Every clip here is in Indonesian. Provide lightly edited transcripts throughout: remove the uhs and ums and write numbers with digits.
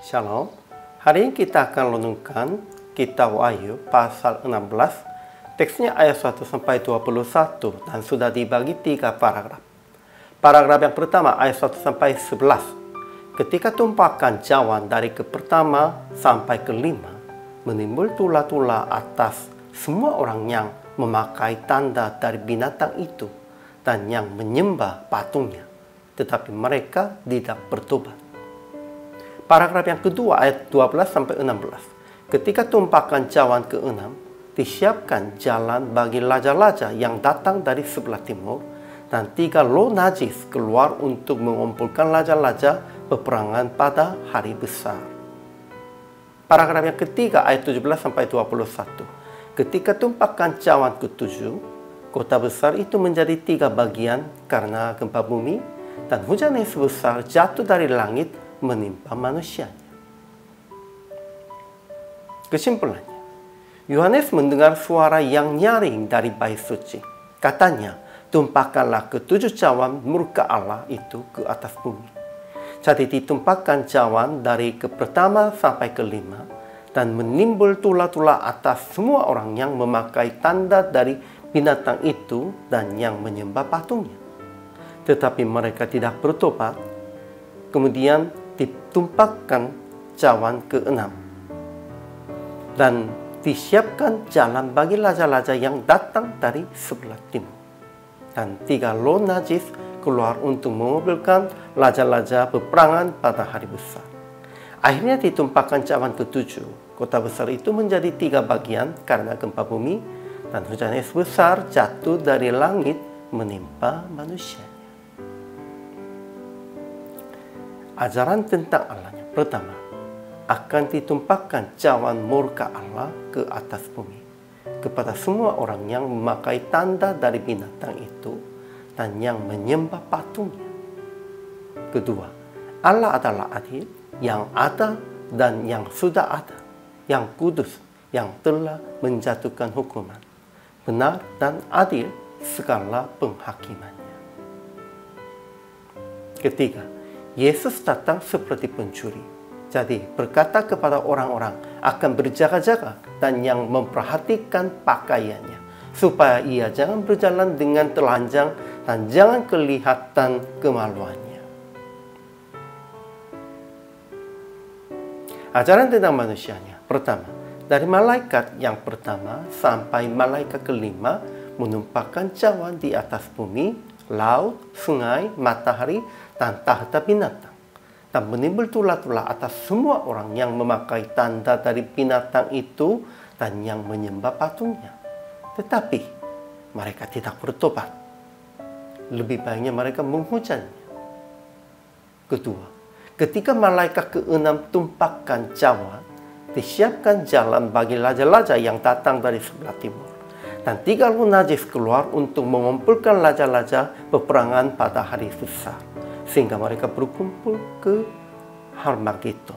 Shalom. Hari ini kita akan renungkan Kitab Wahyu pasal 16. Teksnya ayat 1 sampai 21 dan sudah dibagi 3 paragraf. Paragraf yang pertama ayat 1 sampai 11. Ketika tumpahkan cawan dari ke pertama sampai ke 5, menimbul tula-tula atas semua orang yang memakai tanda dari binatang itu dan yang menyembah patungnya, tetapi mereka tidak bertobat. Paragraf yang kedua ayat 12 sampai 16. Ketika tumpahkan cawan ke-6, disiapkan jalan bagi raja-raja yang datang dari sebelah timur, dan 3 loh najis keluar untuk mengumpulkan raja-raja peperangan pada hari besar. Paragraf yang ketiga ayat 17 sampai 21. Ketika tumpahkan cawan ke-7, kota besar itu menjadi 3 bagian karena gempa bumi, dan hujan es besar jatuh dari langit menimpa manusianya. Kesimpulannya, Yohanes mendengar suara yang nyaring dari bait suci. Katanya, tumpahkanlah ke-7 cawan murka Allah itu ke atas bumi. Jadi ditumpahkan cawan dari ke pertama sampai ke 5, dan menimbul tula-tula atas semua orang yang memakai tanda dari binatang itu dan yang menyembah patungnya. Tetapi mereka tidak bertobat. Kemudian ditumpahkan cawan ke-6 dan disiapkan jalan bagi raja-raja yang datang dari sebelah timur, dan 3 loh najis keluar untuk mengumpulkan raja-raja peperangan pada hari besar. Akhirnya ditumpahkan cawan ke-7. Kota besar itu menjadi 3 bagian karena gempa bumi, dan hujan es besar jatuh dari langit menimpa manusia. Ajaran tentang Allahnya. Pertama, akan ditumpahkan cawan murka Allah ke atas bumi kepada semua orang yang memakai tanda dari binatang itu dan yang menyembah patungnya. Kedua, Allah adalah adil, yang ada dan yang sudah ada, yang kudus, yang telah menjatuhkan hukuman, benar dan adil segala penghakimannya. Ketiga, Yesus datang seperti pencuri. Jadi berkata kepada orang-orang akan berjaga-jaga dan yang memperhatikan pakaiannya, supaya ia jangan berjalan dengan telanjang dan jangan kelihatan kemaluannya. Ajaran tentang manusianya. Pertama, dari malaikat yang pertama sampai malaikat kelima menumpahkan cawan di atas bumi, laut, sungai, matahari, dan tahta binatang, dan menimbul tula-tula atas semua orang yang memakai tanda dari binatang itu dan yang menyembah patungnya. Tetapi mereka tidak bertobat. Lebih baiknya mereka menghujatnya. Kedua, ketika malaikat ke-6 tumpahkan cawan, disiapkan jalan bagi raja-raja yang datang dari sebelah timur, dan 3 loh najis keluar untuk mengumpulkan raja-raja peperangan pada hari besar, sehingga mereka berkumpul ke Harmagedon.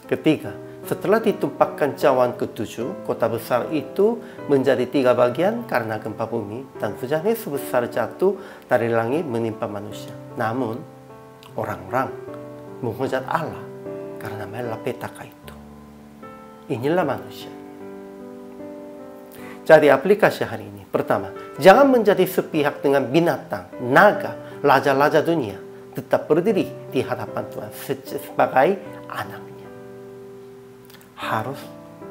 Ketiga, setelah ditumpahkan cawan ke-7, kota besar itu menjadi 3 bagian karena gempa bumi, dan hujan es besar jatuh dari langit menimpa manusia. Namun, orang-orang menghujat Allah karena malapetaka itu. Inilah manusia. Jadi aplikasi hari ini. Pertama, jangan menjadi sepihak dengan binatang, naga, raja-raja dunia. Tetap berdiri di hadapan Tuhan sebagai anaknya. Harus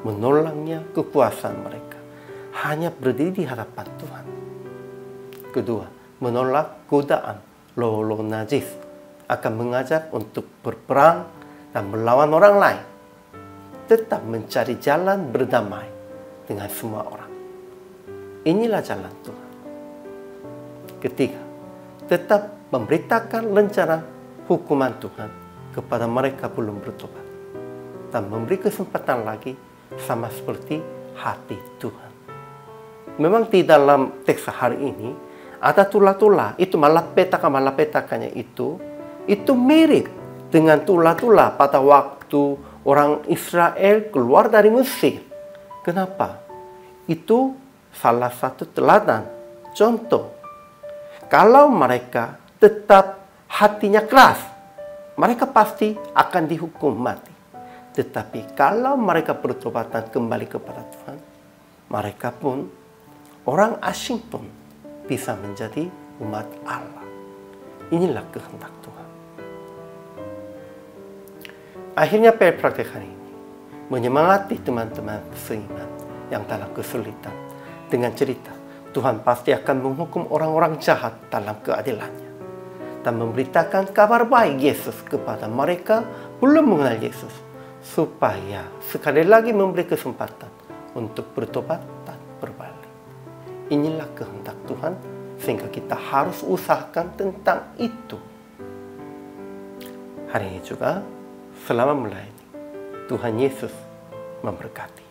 menolaknya kekuasaan mereka. Hanya berdiri di hadapan Tuhan. Kedua, menolak godaan loh najis. Akan mengajak untuk berperang dan melawan orang lain. Tetap mencari jalan berdamai dengan semua orang. Inilah jalan Tuhan. Ketiga, tetap memberitakan rencana hukuman Tuhan kepada mereka belum bertobat, dan memberi kesempatan lagi sama seperti hati Tuhan. Memang di dalam teks hari ini ada tula-tula, itu malapetaka-malapetakanya itu mirip dengan tula-tula pada waktu orang Israel keluar dari Mesir. Kenapa? Itu salah satu teladan, contoh. Kalau mereka tetap hatinya keras, mereka pasti akan dihukum mati. Tetapi kalau mereka bertobat dan kembali kepada Tuhan, mereka pun, orang asing pun bisa menjadi umat Allah. Inilah kehendak Tuhan. Akhirnya praktek hari ini menyemangati teman-teman seiman yang dalam kesulitan dengan cerita Tuhan pasti akan menghukum orang-orang jahat dalam keadilannya dan memberitakan kabar baik Yesus kepada mereka belum mengenal Yesus, supaya sekali lagi memberi kesempatan untuk bertobat dan berbalik. Inilah kehendak Tuhan, sehingga kita harus usahakan tentang itu. Hari ini juga, selama melayani, Tuhan Yesus memberkati.